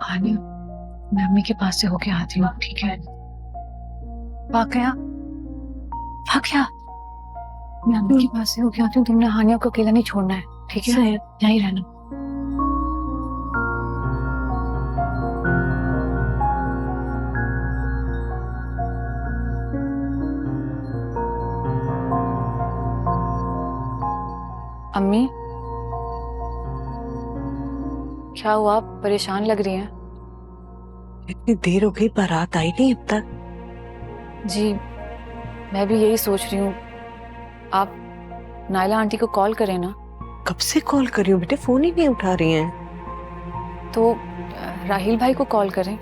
हानिया, मैं अम्मी के पास से होके आती हूँ, ठीक है? वाकया वाकया, मैं अम्मी के पास से होके आती हूँ। तुमने हानिया को अकेला नहीं छोड़ना है, ठीक है? यहीं रहना। अम्मी, क्या हुआ? आप परेशान लग रही हैं। इतनी देर हो गई, बारात आई नहीं अब तक। जी, मैं भी यही सोच रही हूँ। आप नायला आंटी को कॉल करें ना। कब से कॉल कर रही हूँ बेटे, फोन ही नहीं उठा रही हैं। तो राहिल भाई को कॉल करें।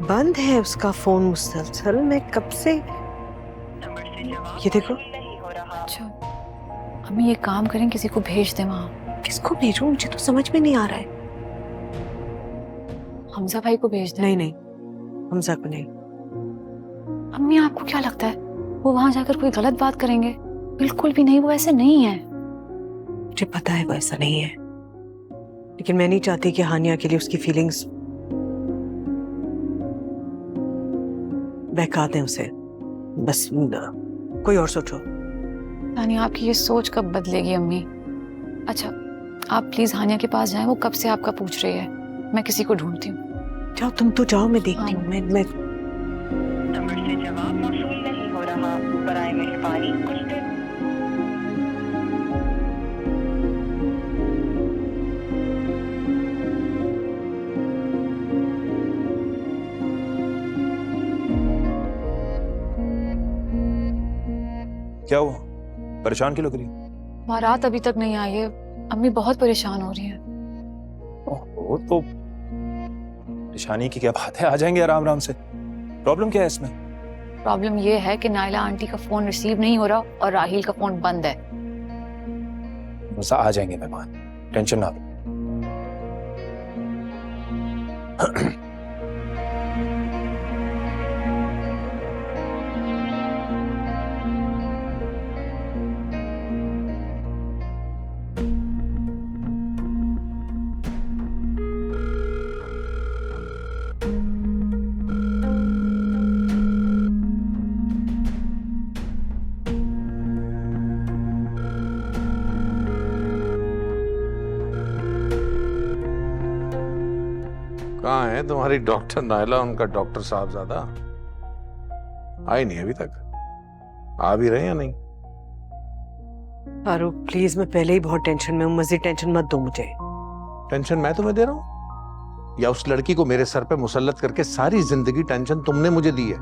बंद है उसका फोन मुसलसल। मैं कब से, ये देखो। अच्छा, अम्मी ये काम करें, किसी को भेज दें वहाँ। किसको भेजूं, मुझे तो समझ में नहीं आ रहा है। हमजा भाई को भेज दें। नहीं नहीं, हमजा को नहीं। अम्मी आपको क्या लगता है वो वहां जाकर कोई गलत बात करेंगे? बिल्कुल भी नहीं, वो ऐसे नहीं है। मुझे पता है वो ऐसा नहीं है, लेकिन मैं नहीं चाहती कि हानिया के लिए उसकी फीलिंग्स बहका दें उसे। बस कोई और सोचो। यानी आपकी ये सोच कब बदलेगी अम्मी? अच्छा, आप प्लीज हानिया के पास जाएं, वो कब से आपका पूछ रही है। मैं किसी को ढूंढती हूँ। जाओ, तुम तो जाओ, मैं देखती हाँ। हूँ। मैं नंबर से जवाब मौसूल नहीं हो रहा, बराए मेहरबानी कुछ देर। क्या हुआ? परेशान क्यों लग रही? बारात अभी तक नहीं आई है, अम्मी बहुत परेशान हो रही है। ओहो, तो परेशानी की क्या बात है, आ जाएंगे आराम आराम से। प्रॉब्लम क्या है इसमें? प्रॉब्लम ये है कि नायला आंटी का फोन रिसीव नहीं हो रहा और राहिल का फोन बंद है। बस आ जाएंगे मेहमान, टेंशन ना लो। कहाँ है तुम्हारी डॉक्टर नायला, उनका डॉक्टर साहबजादा? आई नहीं अभी तक। आ भी रहे या नहीं? फारूक प्लीज, मैं पहले ही बहुत टेंशन में हूँ, मजीद टेंशन मत दो मुझे। टेंशन मैं तुम्हें दे रहा हूँ या उस लड़की को मेरे सर पे मुसल्लत करके सारी जिंदगी टेंशन तुमने मुझे दी है?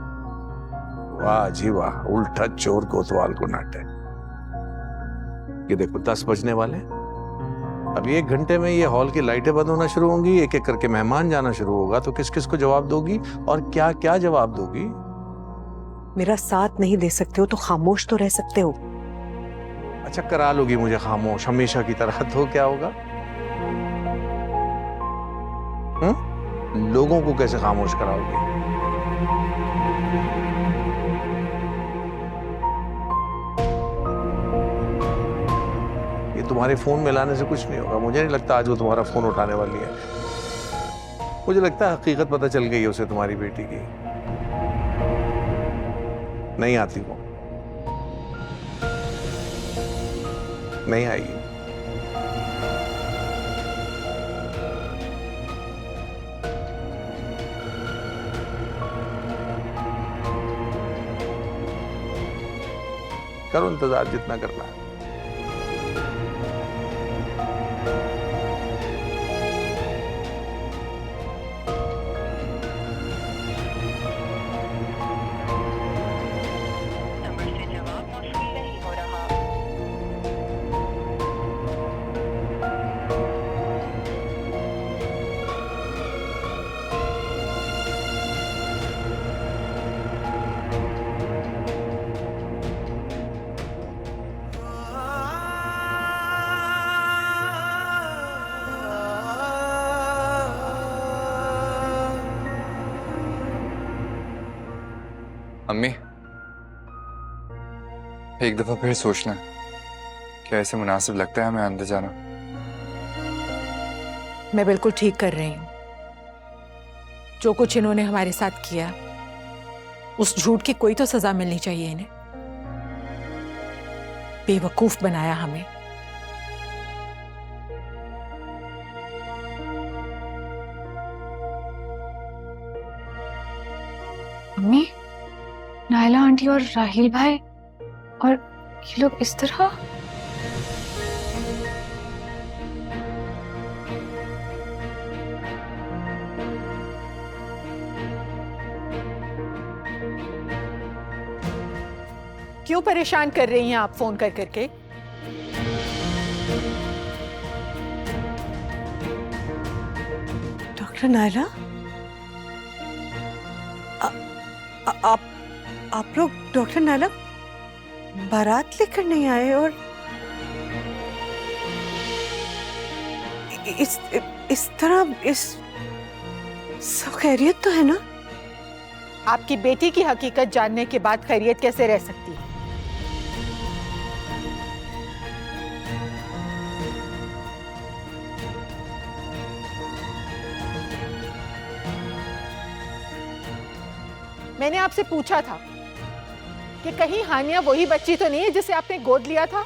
वाह जी वाह, उल्टा चोर कोतवाल को नाटे। ये देखो 10 बजने वाले हैं। अभी 1 घंटे में ये हॉल की लाइटें बंद होना शुरू होंगी, एक एक करके मेहमान जाना शुरू होगा, तो किस किस को जवाब दोगी और क्या क्या जवाब दोगी? मेरा साथ नहीं दे सकते हो तो खामोश तो रह सकते हो। अच्छा, करा लोगी मुझे खामोश हमेशा की तरह, तो क्या होगा? लोगों को कैसे खामोश कराओगे? ये तुम्हारे फोन में लाने से कुछ नहीं होगा। मुझे नहीं लगता आज वो तुम्हारा फोन उठाने वाली है। मुझे लगता है हकीकत पता चल गई है उसे तुम्हारी बेटी की। नहीं आती वो, नहीं आएगी। करो इंतजार जितना करना है। नंबर से जवाब मौसूल नहीं हो रहा। अम्मी, एक दफा फिर सोचना, क्या ऐसे मुनासिब लगता है हमें अंदर जाना? मैं बिल्कुल ठीक कर रही हूँ। जो कुछ इन्होंने हमारे साथ किया, उस झूठ की कोई तो सजा मिलनी चाहिए इन्हें। बेवकूफ बनाया हमें। मम्मी, नायला आंटी और राहिल भाई और ये लोग इस तरह। क्यों परेशान कर रही हैं आप फोन कर करके? डॉक्टर नायला, आप लोग डॉक्टर नायला बारात लेकर नहीं आए और इस तरह सब खैरियत तो है ना? आपकी बेटी की हकीकत जानने के बाद खैरियत कैसे रह सकती है? मैंने आपसे पूछा था कि कहीं हानिया वही बच्ची तो नहीं है जिसे आपने गोद लिया था?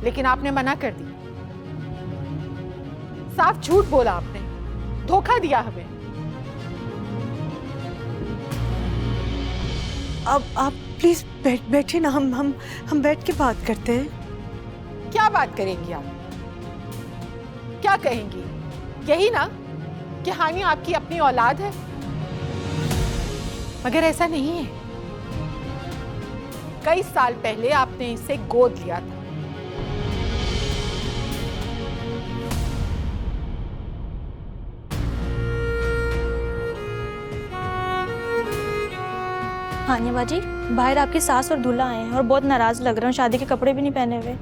लेकिन आपने मना कर दी। साफ झूठ बोला आपने, धोखा दिया हमें। अब आप प्लीज बैठिए ना, हम बैठ के बात करते हैं। क्या बात करेंगी आप? क्या कहेंगी? यही ना कि हानिया आपकी अपनी औलाद है? मगर ऐसा नहीं है। कई साल पहले आपने इसे गोद लिया था। हानिया बाजी, बाहर आपकी सास और दूल्हा आए हैं और बहुत नाराज लग रहे हैं, शादी के कपड़े भी नहीं पहने हुए।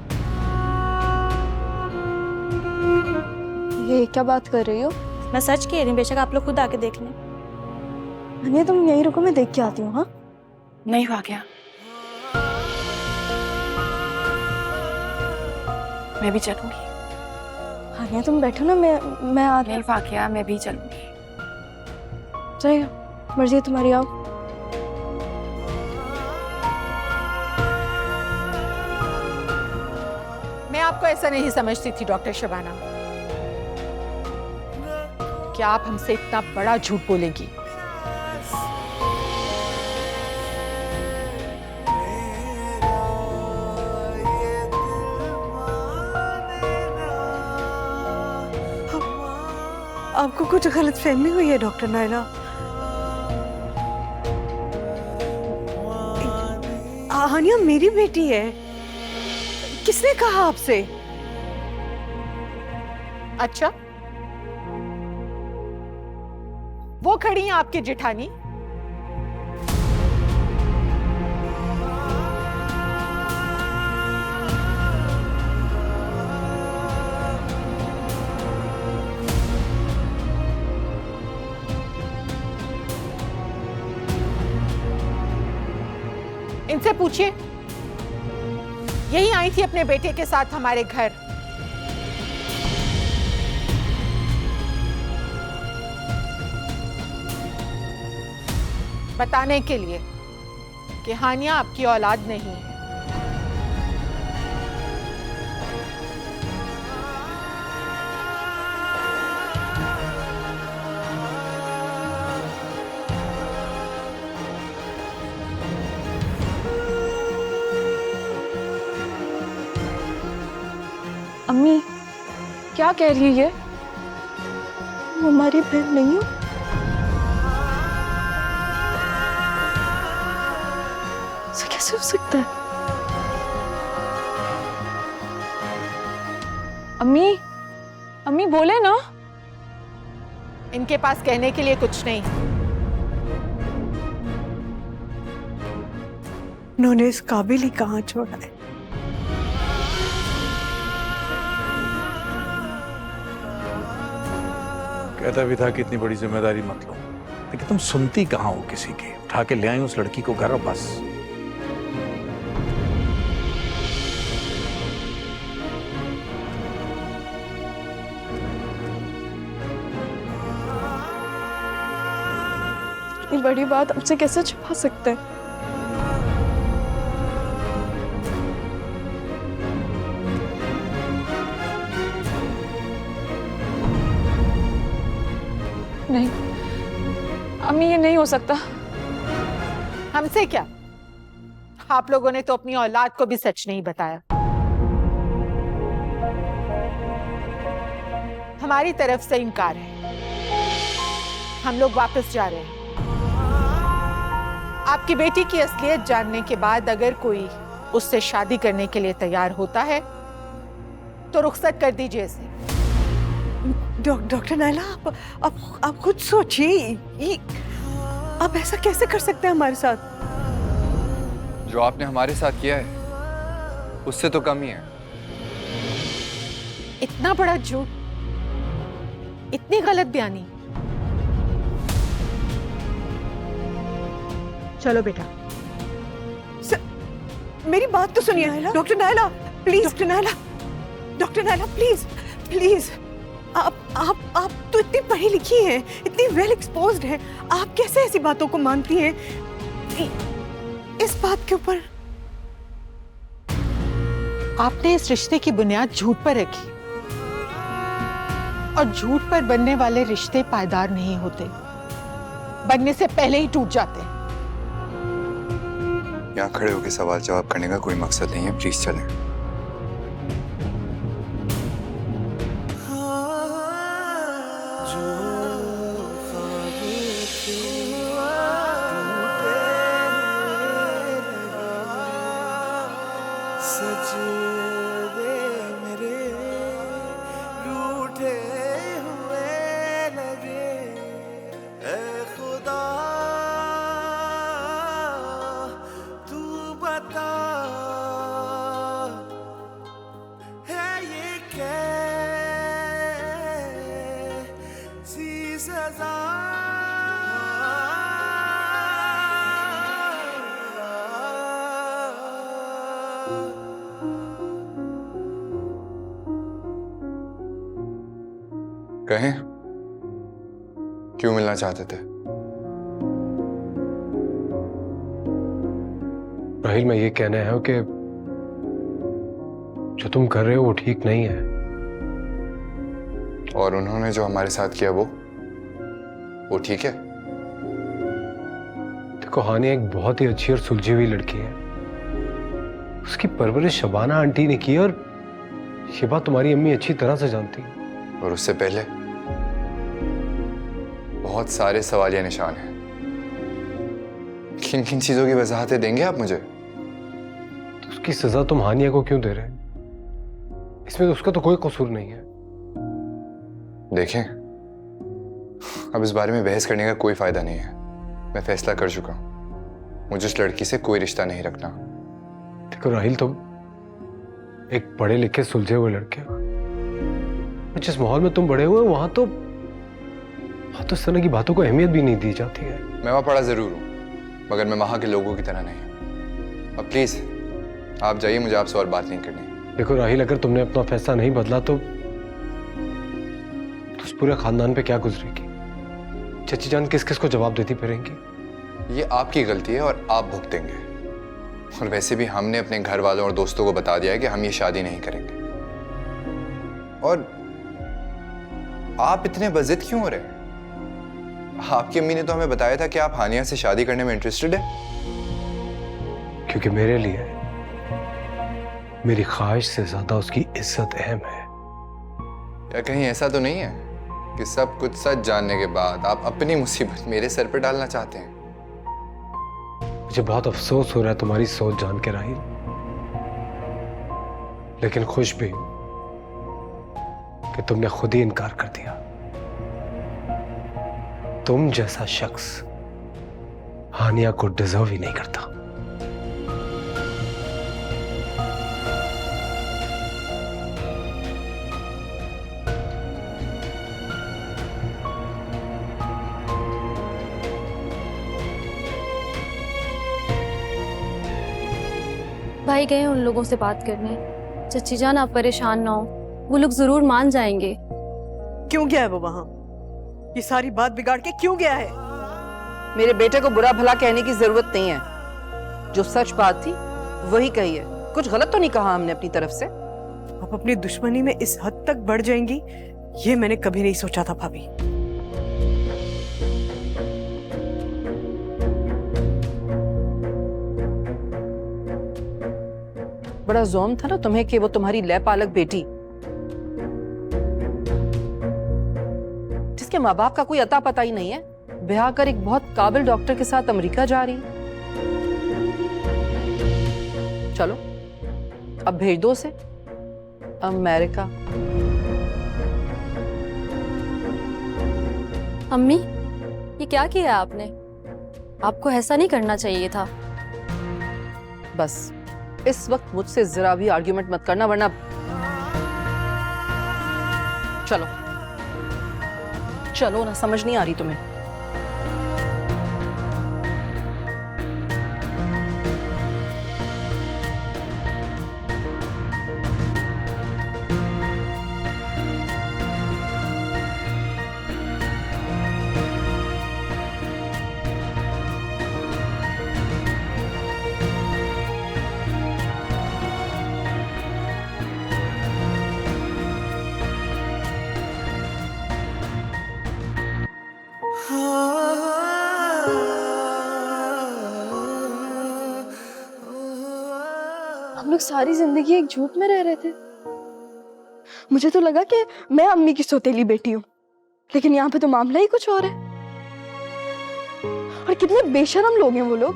ये क्या बात कर रही हो? मैं सच कह रही हूँ, बेशक आप लोग खुद आके देख लें। हानिया तुम यहीं रुको, मैं देख के आती हूँ। हाँ नहीं भाग्या, मैं भी चलूंगी। हानिया तुम बैठो ना, मैं आती नहीं भाग्या, मैं भी चलूंगी। चलेगा, मर्जी है तुम्हारी, आओ। मैं आपको ऐसा नहीं समझती थी डॉक्टर शबाना कि आप हमसे इतना बड़ा झूठ बोलेंगी। आपको कुछ गलतफहमी हुई है डॉक्टर नायला। हानिया मेरी बेटी है। किसने कहा आपसे? अच्छा, वो खड़ी हैं आपकी जेठानी। इनसे पूछिए, यही आई थी अपने बेटे के साथ हमारे घर। बताने के लिए कि हानिया आपकी औलाद नहीं है। अम्मी क्या कह रही है ये? तुम हमारी बहन नहीं हो? ऐसा कैसे हो सकता है? अम्मी, अम्मी बोले ना। इनके पास कहने के लिए कुछ नहीं। उन्होंने इस काबिल ही कहाँ छोड़ा है। कहता भी था कि इतनी बड़ी जिम्मेदारी मत लो, लेकिन तुम सुनती कहाँ हो किसी की। उठा के ले आई उस लड़की को घर और बस। इतनी बड़ी बात हमसे कैसे छुपा सकते हैं? नहीं अम्मी, ये नहीं हो सकता। हमसे क्या? आप लोगों ने तो अपनी औलाद को भी सच नहीं बताया। हमारी तरफ से इनकार है। हम लोग वापस जा रहे हैं। आपकी बेटी की असलियत जानने के बाद अगर कोई उससे शादी करने के लिए तैयार होता है तो रुखसत कर दीजिए इसे। डॉक्टर नायला, आप खुद सोचिए, आप ऐसा कैसे कर सकते हैं हमारे साथ? जो आपने हमारे साथ किया है उससे तो कम ही है। इतना बड़ा झूठ, इतनी गलत बयानी। चलो बेटा। मेरी बात तो सुनिए doctor Naila, please. Doctor Naila please please. आप तो इतनी पढ़ी लिखी हैं, इतनी वेल एक्सपोज्ड हैं, आप कैसे ऐसी बातों को मानती हैं? इस बात के ऊपर आपने इस रिश्ते की बुनियाद झूठ पर रखी, और झूठ पर बनने वाले रिश्ते पायदार नहीं होते, बनने से पहले ही टूट जाते हैं। यहाँ खड़े होकर सवाल जवाब करने का कोई मकसद नहीं है, प्लीज चलें। कहें क्यों मिलना चाहते थे? राहिल, मैं ये कहना है कि जो तुम कर रहे हो वो ठीक नहीं है। और उन्होंने जो हमारे साथ किया वो ठीक है? देखो, हानिया एक बहुत ही अच्छी और सुलझी हुई लड़की है। उसकी परवरिश शबाना आंटी ने की, और ये बात तुम्हारी अम्मी अच्छी तरह से जानती है। और उससे पहले बहुत सारे सवालिया निशान हैं। किन किन चीजों की वजाहतें देंगे आप मुझे? तो उसकी सजा तुम हानिया को क्यों दे रहे हैं? इसमें तो उसका तो कोई कसूर नहीं है। देखें, अब इस बारे में बहस करने का कोई फायदा नहीं है। मैं फैसला कर चुका हूं, मुझे उस लड़की से कोई रिश्ता नहीं रखना। देखो राहिल, तुम एक पढ़े लिखे सुलझे हुए लड़के हो। जिस माहौल में तुम बड़े हुए वहां तो इस तरह की बातों को अहमियत भी नहीं दी जाती है। मैं वहां पढ़ा जरूर हूं, मगर मैं वहां के लोगों की तरह नहीं। अब प्लीज आप जाइए, मुझे आपसे और बात नहीं करनी। देखो राहिल, अगर तुमने अपना फैसला नहीं बदला तो उस पूरे खानदान पे क्या गुजरेगी? चची जान किस किस को जवाब देती फिरेंगी? ये आपकी गलती है और आप भुगतेंगे। और वैसे भी हमने अपने घर वालों और दोस्तों को बता दिया है कि हम ये शादी नहीं करेंगे। और आप इतने बजिद क्यों हो रहे हैं? आपकी अम्मी ने तो हमें बताया था कि आप हानिया से शादी करने में इंटरेस्टेड है। क्योंकि मेरे लिए मेरी ख्वाहिश से ज्यादा उसकी इज्जत अहम है। या कहीं ऐसा तो नहीं है कि सब कुछ सच जानने के बाद आप अपनी मुसीबत मेरे सर पे डालना चाहते हैं? मुझे बहुत अफसोस हो रहा है तुम्हारी सोच जान के राहिल, लेकिन खुश भी हूं कि तुमने खुद ही इनकार कर दिया। तुम जैसा शख्स हानिया को डिजर्व ही नहीं करता। भाई गए उन लोगों से बात करने। चची जान, आप परेशान ना हो, वो लोग जरूर मान जाएंगे। क्यों गया है वो वहां? ये सारी बात बिगाड़ के क्यों गया है? मेरे बेटे को बुरा भला कहने की जरूरत नहीं है। जो सच बात थी वही कही है। कुछ गलत तो नहीं कहा हमने अपनी तरफ से। आप अपनी दुश्मनी में इस हद तक बढ़ जाएंगी, ये मैंने कभी नहीं सोचा था भाभी। बड़ा जोम था ना तुम्हें कि वो तुम्हारी लैपालक बेटी, जिसके माँ बाप का कोई अता पता ही नहीं है, ब्याह कर एक बहुत काबिल डॉक्टर के साथ अमेरिका जा रही। चलो अब भेज दो उसे अमेरिका। अम्मी, ये क्या किया आपने? आपको ऐसा नहीं करना चाहिए था। बस इस वक्त मुझसे जरा भी आर्ग्यूमेंट मत करना, वरना चलो चलो ना, समझ नहीं आ रही तुम्हें? हम लोग सारी जिंदगी एक झूठ में रह रहे थे। मुझे तो लगा कि मैं अम्मी की सौतेली बेटी हूँ, लेकिन यहाँ पे तो मामला ही कुछ और है। और कितने बेशरम लोग हैं वो लोग,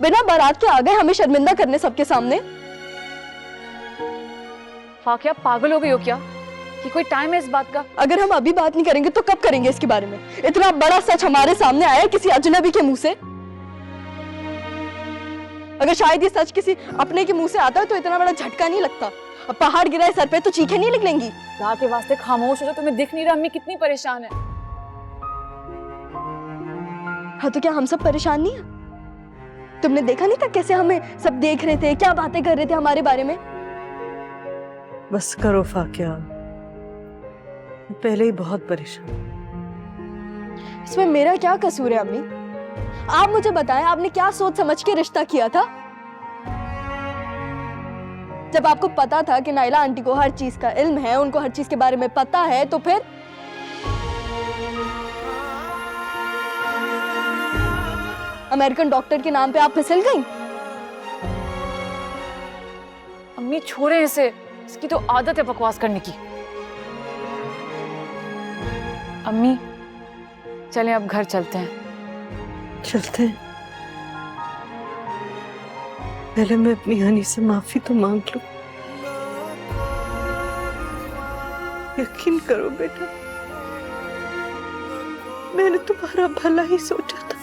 बिना बारात के आ गए हमें शर्मिंदा करने सबके सामने। फाकिया, पागल हो गई हो क्या? कि कोई टाइम है इस बात का? अगर हम अभी बात नहीं करेंगे तो कब करेंगे इसके बारे में? इतना बड़ा सच हमारे सामने आया किसी अजनबी के मुंह से। अगर शायद ये सच किसी अपने के मुंह से आता है तो इतना बड़ा झटका नहीं लगता। अब पहाड़ गिरा है सर पे तो चीखें नहीं निकलेंगी। खुदा के वास्ते खामोश हो जाओ, तुम्हें दिख नहीं रहा अम्मी कितनी परेशान है। हाँ तो क्या हम सब परेशान नहीं है? तुमने देखा नहीं था कैसे हमें सब देख रहे थे, क्या बातें कर रहे थे हमारे बारे में? बस करो फाकिया, पहले ही बहुत परेशान। इसमें मेरा क्या कसूर है अम्मी? आप मुझे बताएं, आपने क्या सोच समझ के रिश्ता किया था? जब आपको पता था कि नाइला आंटी को हर चीज का इल्म है, उनको हर चीज के बारे में पता है, तो फिर अमेरिकन डॉक्टर के नाम पे आप फिसल गई। अम्मी छोड़े इसे, इसकी तो आदत है बकवास करने की। अम्मी चलें अब घर चलते हैं। चलते हैं। पहले मैं अपनी हनी से माफी तो मांग लूं। यकीन करो बेटा, मैंने तुम्हारा भला ही सोचा था।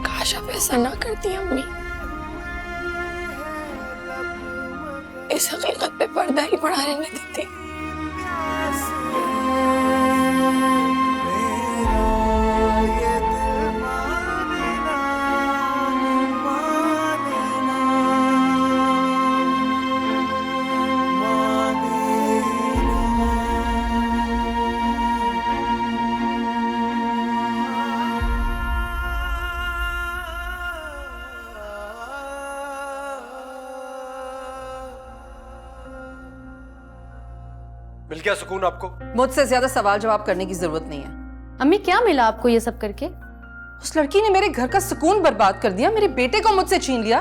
काश आप ऐसा ना करती अम्मी, इस हकीकत पे पर्दा ही पड़ा रहने देती। मिल गया सुकून आपको? मुझसे ज्यादा सवाल जवाब करने की जरूरत नहीं है। अम्मी क्या मिला आपको ये सब करके? उस लड़की ने मेरे घर का सुकून बर्बाद कर दिया, मेरे बेटे को मुझसे छीन लिया।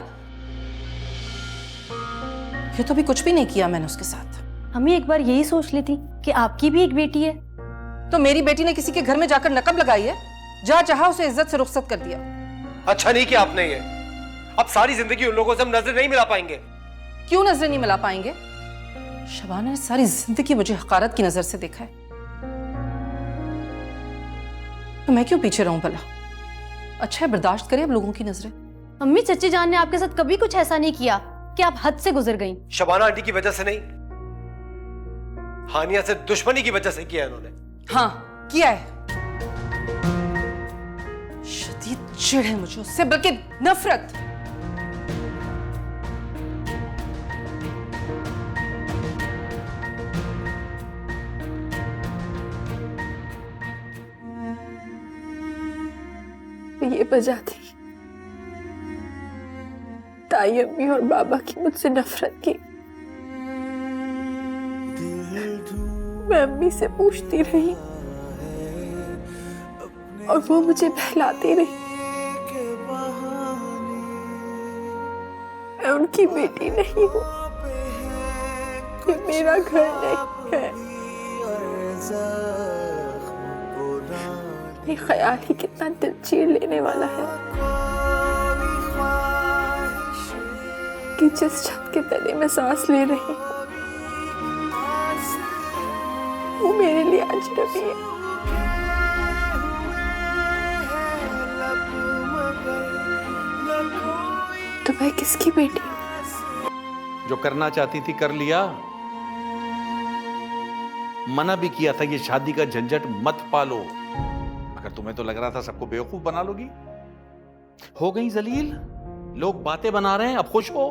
ये तो भी कुछ भी नहीं किया मैंने उसके साथ। अम्मी एक बार यही सोच लेती कि आपकी भी एक बेटी है। तो मेरी बेटी ने किसी के घर में जाकर नकब लगाई है, जहाँ चाहा उसे इज्जत से रुखसत कर दिया। अच्छा नहीं किया आपने ये। अब सारी जिंदगी उन लोगों से हम नजर नहीं मिला पाएंगे। क्यों नजर नहीं मिला पाएंगे? शबाना ने सारी जिंदगी मुझे हकारत की नजर से देखा है, तो मैं क्यों पीछे रहूं भला? अच्छा है बर्दाश्त करें अब लोगों की नजरें। अम्मी चच्ची जान ने आपके साथ कभी कुछ ऐसा नहीं किया कि आप हद से गुजर गईं। शबाना आंटी की वजह से नहीं, हानिया से दुश्मनी की वजह से किया इन्होंने। हाँ किया है। शदीद चिढ़ है मुझे उससे, बल्कि नफरत। वजह थी। ताई, अम्मी और बाबा की मुझसे नफरत की। मैं अम्मी से पूछती रही और वो मुझे बहलाती रही। मैं उनकी बेटी नहीं हूँ, ये मेरा घर नहीं है। ये ख्याल ही कितना दिल चीर लेने वाला है कि जिस छत के तले में सांस ले रही हूँ वो मेरे लिए अजनबी है। तो मैं किसकी बेटी हूँ? जो करना चाहती थी कर लिया। मना भी किया था ये शादी का झंझट मत पालो, मगर तुम्हें तो लग रहा था सबको बेवकूफ बना लोगी। हो गई जलील, लोग बातें बना रहे हैं, अब खुश हो।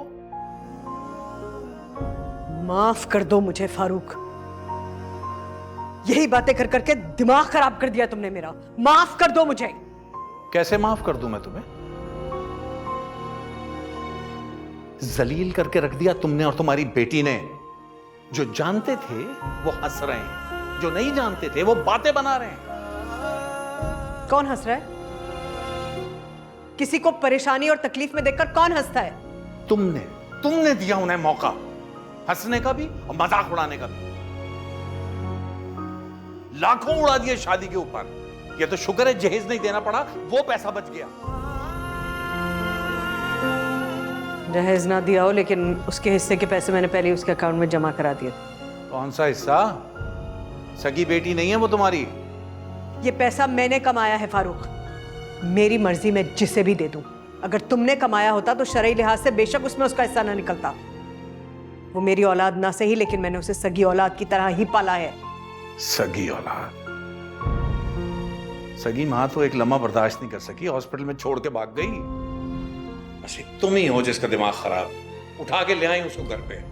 माफ कर दो मुझे फारूक, यही बातें कर करके दिमाग खराब कर दिया तुमने मेरा। माफ कर दो मुझे। कैसे माफ कर दूं मैं तुम्हें? जलील करके रख दिया तुमने और तुम्हारी बेटी ने। जो जानते थे वो हंस रहे हैं, जो नहीं जानते थे वो बातें बना रहे हैं। कौन हंस रहा है? किसी को परेशानी और तकलीफ में देखकर कौन हंसता है? तुमने दिया उन्हें मौका हंसने का भी और मजाक उड़ाने का भी। लाखों उड़ा दिए शादी के ऊपर। ये तो शुक्र है जहेज नहीं देना पड़ा, वो पैसा बच गया। जहेज ना दिया हो, लेकिन उसके हिस्से के पैसे मैंने पहले उसके अकाउंट में जमा करा दिए। कौन सा हिस्सा? सगी बेटी नहीं है वो तुम्हारी। ये पैसा मैंने कमाया है फारूक, मेरी मर्जी में जिसे भी दे दूं। अगर तुमने कमाया होता तो शरई लिहाज से बेशक उसमें उसका हिस्सा ना निकलता। वो मेरी औलाद ना सही, लेकिन मैंने उसे सगी औलाद की तरह ही पाला है। सगी औलाद? सगी मां तो एक लम्हा बर्दाश्त नहीं कर सकी, हॉस्पिटल में छोड़ के भाग गई। बस एक तुम ही हो जिसका दिमाग खराब। उठा के ले आई उसको घर पे।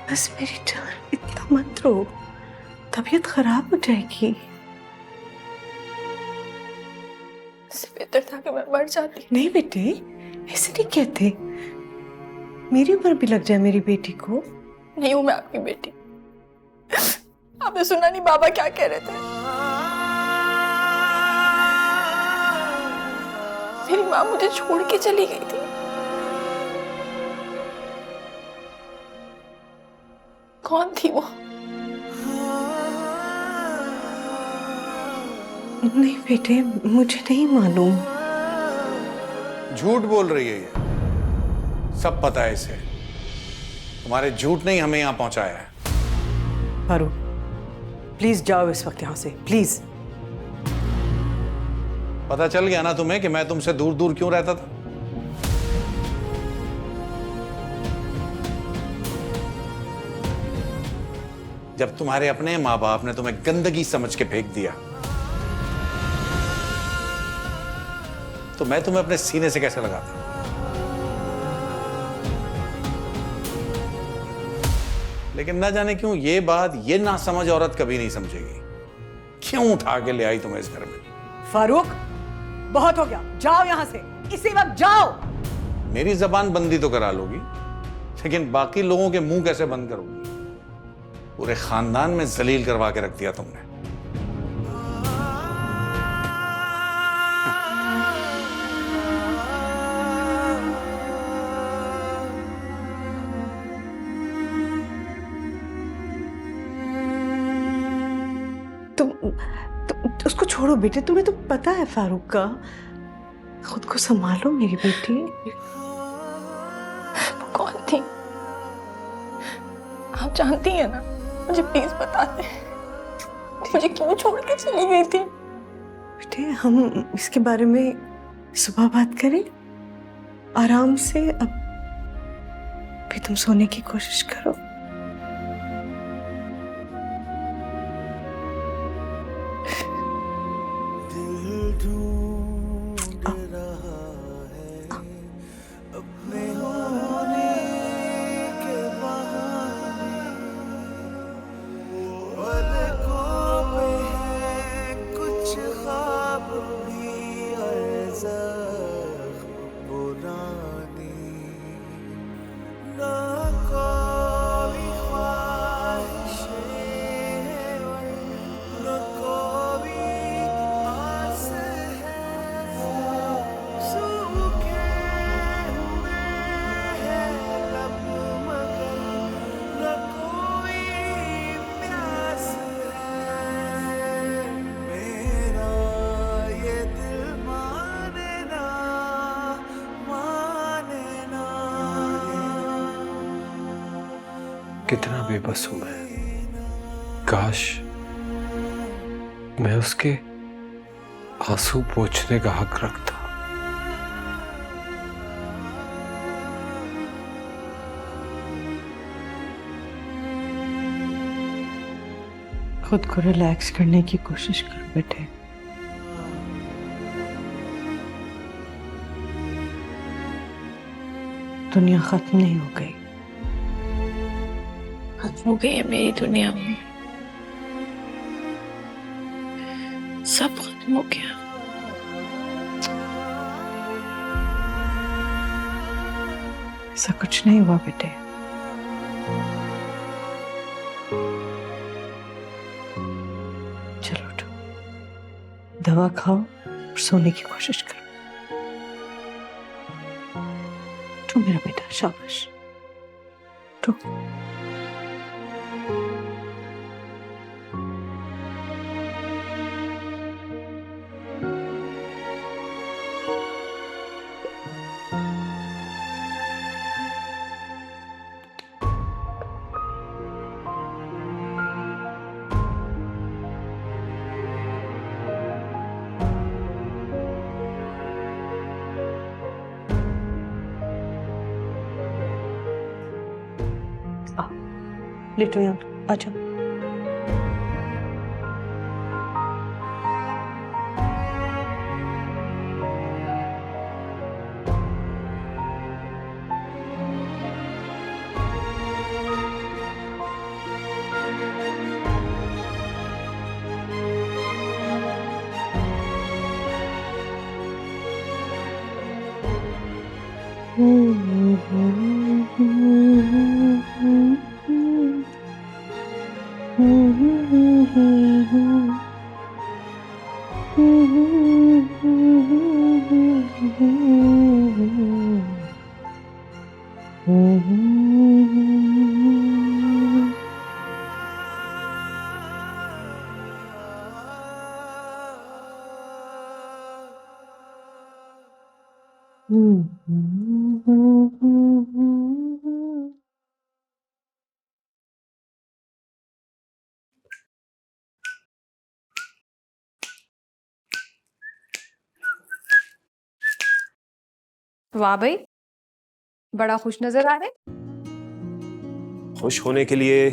बस मेरी जान, इतना मत रो, तबीयत खराब हो जाएगी। इससे बेहतर था कि मैं मर जाती। नहीं बेटे, ऐसे नहीं कहते। मेरी उम्र भी लग जाए मेरी बेटी को। नहीं हूं मैं आपकी बेटी। आपने सुना नहीं बाबा क्या कह रहे थे? मेरी माँ मुझे छोड़ के चली गई थी। कौन थी वो? नहीं बेटे, मुझे नहीं मालूम। झूठ बोल रही है ये, सब पता है इसे। तुम्हारे झूठ ने ही हमें यहां पहुंचाया है। फारूक प्लीज जाओ इस वक्त यहां से, प्लीज। पता चल गया ना तुम्हें कि मैं तुमसे दूर दूर क्यों रहता था? जब तुम्हारे अपने माँ बाप ने तुम्हें गंदगी समझ के फेंक दिया, तो मैं तुम्हें अपने सीने से कैसे लगाता? लेकिन ना जाने क्यों ये बात ये ना समझ औरत कभी नहीं समझेगी। क्यों उठा के ले आई तुम्हें इस घर में? फारूक बहुत हो गया, जाओ यहां से इसी वक्त जाओ। मेरी जबान बंदी तो करा लोगी, लेकिन बाकी लोगों के मुंह कैसे बंद करोगी? पूरे खानदान में जलील करवा के रख दिया तुमने। तुम उसको छोड़ो बेटे, तुम्हें तो पता है फारूक का। खुद को संभालो मेरी बेटी। वो कौन थी? आप जानती हैं ना, मुझे प्लीज बता दे, मुझे क्यों छोड़ के चली गई थी? बेटे हम इसके बारे में सुबह बात करें आराम से। अब अभी तुम सोने की कोशिश करो। कितना बेबस हूं मैं। काश मैं उसके आंसू पोंछने का हक रखता। खुद को रिलैक्स करने की कोशिश कर बेटे। दुनिया खत्म नहीं हो गई। खत्म हो गई है मेरी दुनिया में, सब खत्म हो गया। ऐसा कुछ नहीं हुआ बेटे। चलो उठो, दवा खाओ और सोने की कोशिश करो। उठो मेरा बेटा, शाबाश। उठो। लेटो यहाँ, आ जाओ। वाह भाई, बड़ा खुश नजर आ रहे। खुश होने के लिए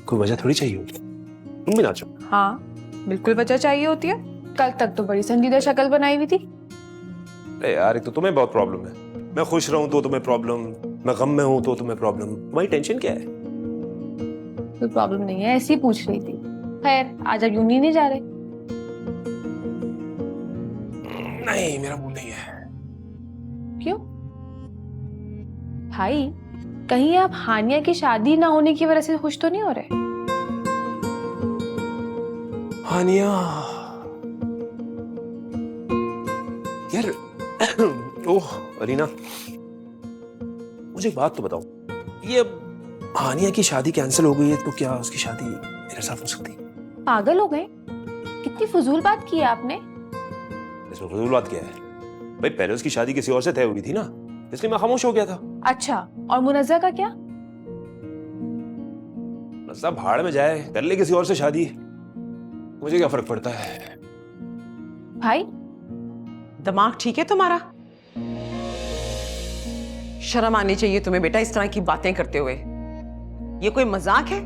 कोई वजह थोड़ी चाहिए होती। तुम भी नाचो। हाँ बिल्कुल वजह चाहिए होती है। कल तक तो बड़ी संजीदा शक्ल बनाई हुई थी। अरे यार, एक तो तुम्हें बहुत प्रॉब्लम है। मैं खुश रहूं तो तुम्हें प्रॉब्लम, मैं गम में हूं तो तुम्हें प्रॉब्लम। तुम्हारी टेंशन क्या है? कोई प्रॉब्लम नहीं है, ऐसे ही पूछ रही थी। खैर आज आप यूं नहीं जा रहे? नहीं, मेरा मूड नहीं है। क्यों भाई, कहीं आप हानिया की शादी ना होने की वजह से खुश तो नहीं हो रहे? हानिया यार ओह अरीना, मुझे एक बात तो बताओ, ये हानिया की शादी कैंसिल हो गई है तो क्या उसकी शादी मेरे साथ हो सकती? पागल हो गए? कितनी फजूल बात की है आपने। इसमें फजूल बात क्या है भाई? पहले उसकी शादी किसी और से तय हुई थी ना, इसलिए मैं खामोश हो गया था। अच्छा, और मुनज़्ज़ा का क्या? मुनज़्ज़ा भाड़ में जाए, कर ले किसी और से शादी, मुझे क्या फर्क पड़ता है? भाई दिमाग ठीक है तुम्हारा? शर्म आनी चाहिए तुम्हें बेटा इस तरह की बातें करते हुए। ये कोई मजाक है?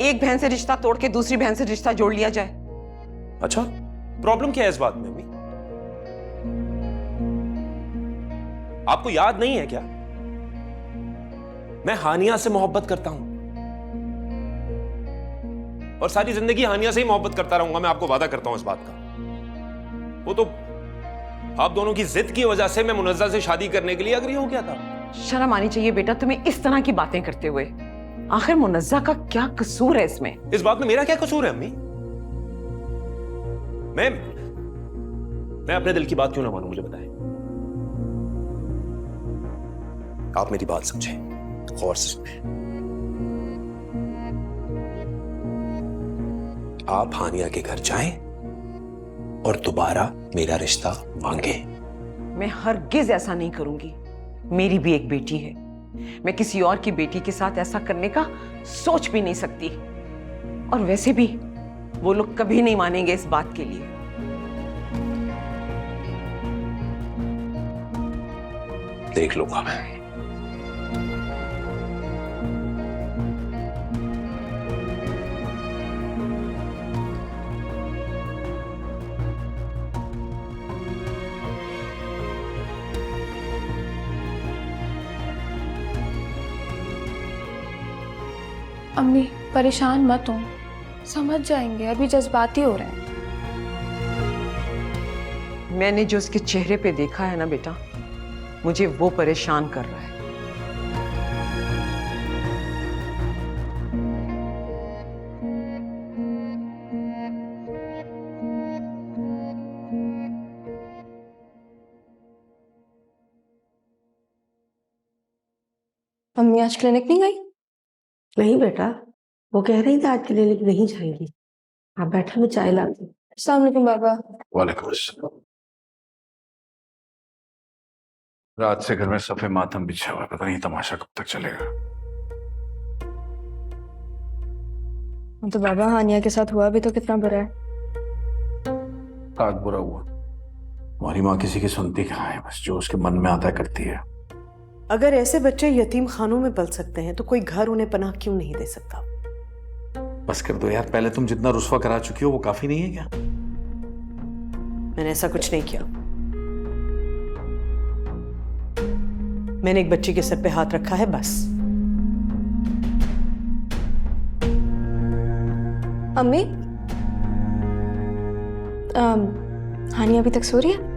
एक बहन से रिश्ता तोड़ के दूसरी बहन से रिश्ता जोड़ लिया जाए। अच्छा, प्रॉब्लम क्या है इस बात में अम्मी? आपको याद नहीं है क्या? मैं हानिया से मोहब्बत करता हूं और सारी जिंदगी हानिया से ही मोहब्बत करता रहूंगा। मैं आपको वादा करता हूं इस बात का। वो तो आप दोनों की जिद की वजह से मैं मुनज्जा से शादी करने के लिए अग्री हो गया था। शर्म आनी चाहिए बेटा तुम्हें इस तरह की बातें करते हुए। आखिर मुनज्जा का क्या कसूर है इसमें? इस बात में मेरा क्या कसूर है अम्मी? मैं अपने दिल की बात क्यों ना मानूं? मुझे बताएं। आप मेरी बात समझें, गौर से सुनें। आप हानिया के घर जाएं और दोबारा मेरा रिश्ता मांगे। मैं हरगिज ऐसा नहीं करूंगी। मेरी भी एक बेटी है। मैं किसी और की बेटी के साथ ऐसा करने का सोच भी नहीं सकती। और वैसे भी वो लोग कभी नहीं मानेंगे इस बात के लिए। देख लूंगा मैं। अम्मी परेशान मत हो, समझ जाएंगे, अभी जज्बाती हो रहे हैं। मैंने जो उसके चेहरे पे देखा है ना बेटा, मुझे वो परेशान कर रहा है। अम्मी आज क्लिनिक नहीं गई? नहीं बेटा, वो कह रही थी आज क्लिनिक नहीं जाएंगी। आप बैठे, मैं चाय लाती हूँ। अस्सलाम वालेकुम बाबा। वालेकुम अस्सलाम। रात से घर में सफे मातम बिछा हुआ है, पता नहीं तमाशा कब तक चलेगा। तो बाबा हानिया के साथ हुआ भी तो कितना बुरा है। काग बुरा हुआ, हमारी माँ किसी की सुनती कहाँ है, बस जो उसके मन में आता है करती है। अगर ऐसे बच्चे यतीम खानों में पल सकते हैं तो कोई घर उन्हें पनाह क्यों नहीं दे सकता? बस कर दो यार, पहले तुम जितना रुस्वा करा चुकी हो वो काफी नहीं है क्या? मैंने ऐसा कुछ नहीं किया। मैंने एक बच्ची के सर पे हाथ रखा है बस। अम्मी हानिया अभी तक सो रही है?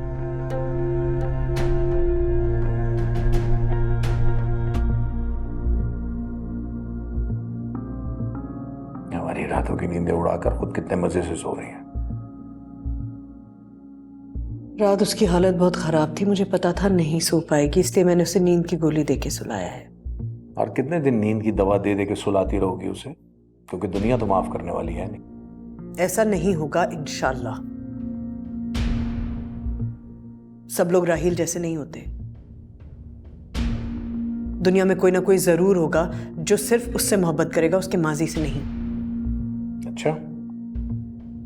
हमारी रातों की नींदें उड़ाकर खुद कितने मजे से सो रही है। रात उसकी हालत बहुत खराब थी, मुझे पता था नहीं सो पाएगी, इसलिए मैंने उसे नींद की गोली देके सुलाया है। और कितने दिन नींद की दवा दे दे के सुलाती रहोगी उसे, क्योंकि दुनिया तो माफ करने वाली है नहीं। ऐसा नहीं होगा इंशाल्लाह। सब लोग राहील जैसे नहीं होते। दुनिया में कोई ना कोई जरूर होगा जो सिर्फ उससे मोहब्बत करेगा, उसके माजी से नहीं। अच्छा,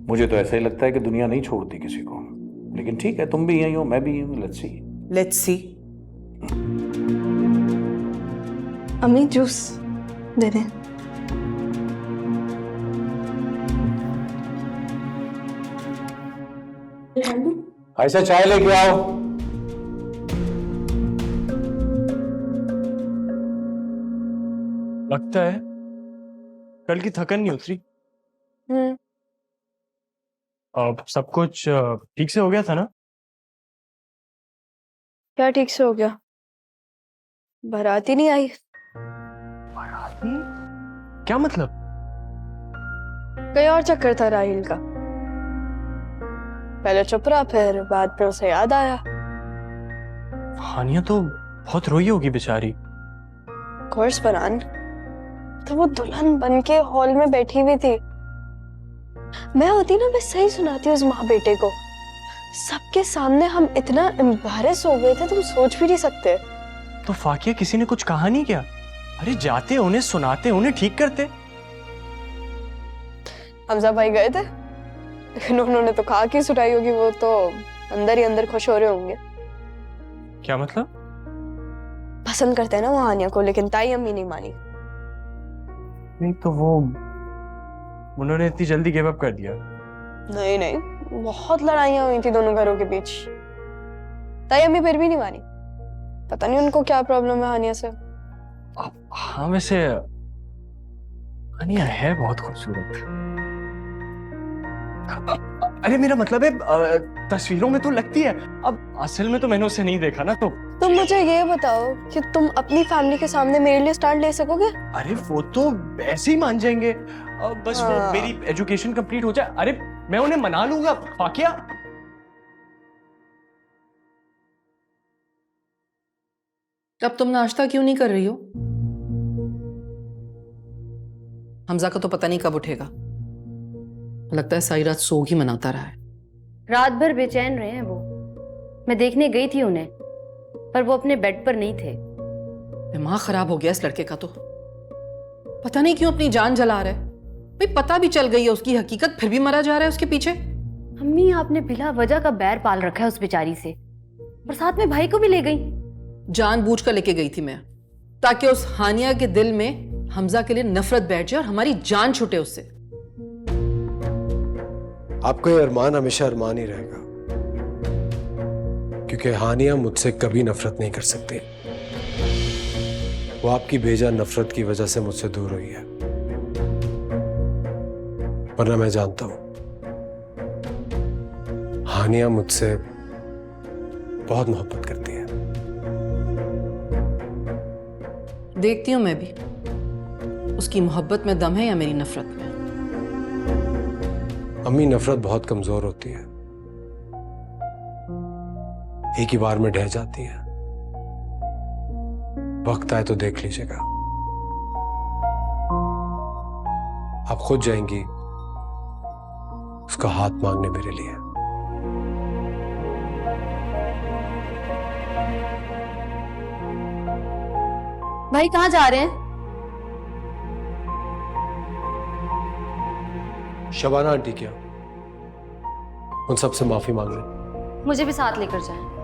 मुझे तो ऐसा ही लगता है कि दुनिया नहीं छोड़ती किसी को, लेकिन ठीक है, तुम भी यही हो, मैं भी यही हूँ। Let's see. अम्मी जूस दे दें। ऐसा चाय लेके आओ। लगता है कल की थकन नहीं उतरी। अब सब कुछ ठीक से हो गया था ना? क्या ठीक से हो गया? बारात ही नहीं आई। क्या मतलब? कहीं और चक्कर था राहिल का। पहले चुप रहा, फिर बाद में उसे याद आया। हानिया तो बहुत रोई होगी बेचारी। कोर्स फरहान, तो वो दुल्हन बन के हॉल में बैठी हुई थी। मैं होती ना, मैं सही सुनाती उस माँ बेटे को। सबके सामने हम इतना एम्बैरेस हो गए थे, तुम सोच भी नहीं सकते। तो फाकिया किसी ने कुछ कहा नहीं क्या? अरे जाते उन्हें सुनाते, उन्हें ठीक करते। हमजा भाई गए थे, लेकिन उन्होंने तो कहा कि सुनाई होगी, वो तो अंदर ही अंदर खुश हो रहे होंगे। क्या मतलब? बस पसंद करते हैं ना वो हानिया को, लेकिन ताई अम्मी नहीं मानी। नहीं तो वो उन्होंने इतनी जल्दी गिव अप कर दिया? नहीं नहीं, बहुत लड़ाइयां हुई थी दोनों घरों के बीच, ताई अम्मी फिर भी नहीं मानी। पता नहीं उनको क्या प्रॉब्लम है हानिया से। हाँ वैसे हानिया है बहुत खूबसूरत। अरे मेरा मतलब है तस्वीरों में तो लगती है, अब असल में तो मैंने उसे नहीं देखा ना। तो तुम मुझे ये बताओ कि तुम अपनी फैमिली के सामने मेरे लिए स्टैंड ले सकोगे? अरे वो तो ऐसे ही मान जाएंगे, बस वो मेरी एजुकेशन कंप्लीट हो जाए। अरे मैं उन्हें मना लूंगा। फाकिया, अब तुम नाश्ता क्यों नहीं कर रही हो? हमजा का तो पता नहीं कब उठेगा, लगता है सारी रात सो ही मनाता रहा है। रात भर बेचैन रहे हैं वो। मैं देखने गई थी उन्हें, पर वो अपने बेड पर नहीं थे। दिमाग खराब हो गया इस लड़के का तो, पता नहीं क्यों अपनी जान जला रहा है। भाई पता भी चल गई है उसकी हकीकत, फिर भी मरा जा रहा है उसके पीछे। अम्मी, आपने बिला वजह का बैर पाल रखा है उस बेचारी से, और साथ में भाई को भी ले गई। जानबूझ कर लेके गई थी मैं, ताकि उस हानिया के दिल में हमजा के लिए नफरत बैठ जाए और हमारी जान छूटे उससे। आपका ये अरमान हमेशा अरमान ही रहेगा, क्योंकि हानिया मुझसे कभी नफरत नहीं कर सकती। वो आपकी बेजा नफरत की वजह से मुझसे दूर हुई है, वरना मैं जानता हूं हानिया मुझसे बहुत मोहब्बत करती है। देखती हूं मैं भी उसकी मोहब्बत में दम है या मेरी नफरत में। अम्मी, नफरत बहुत कमजोर होती है, एक ही बार में ढह जाती है। वक्त आए तो देख लीजिएगा, आप खुद जाएंगी उसका हाथ मांगने मेरे लिए। भाई कहाँ जा रहे हैं? शबाना आंटी क्या, उन सबसे माफी मांग लें। मुझे भी साथ लेकर जाएं।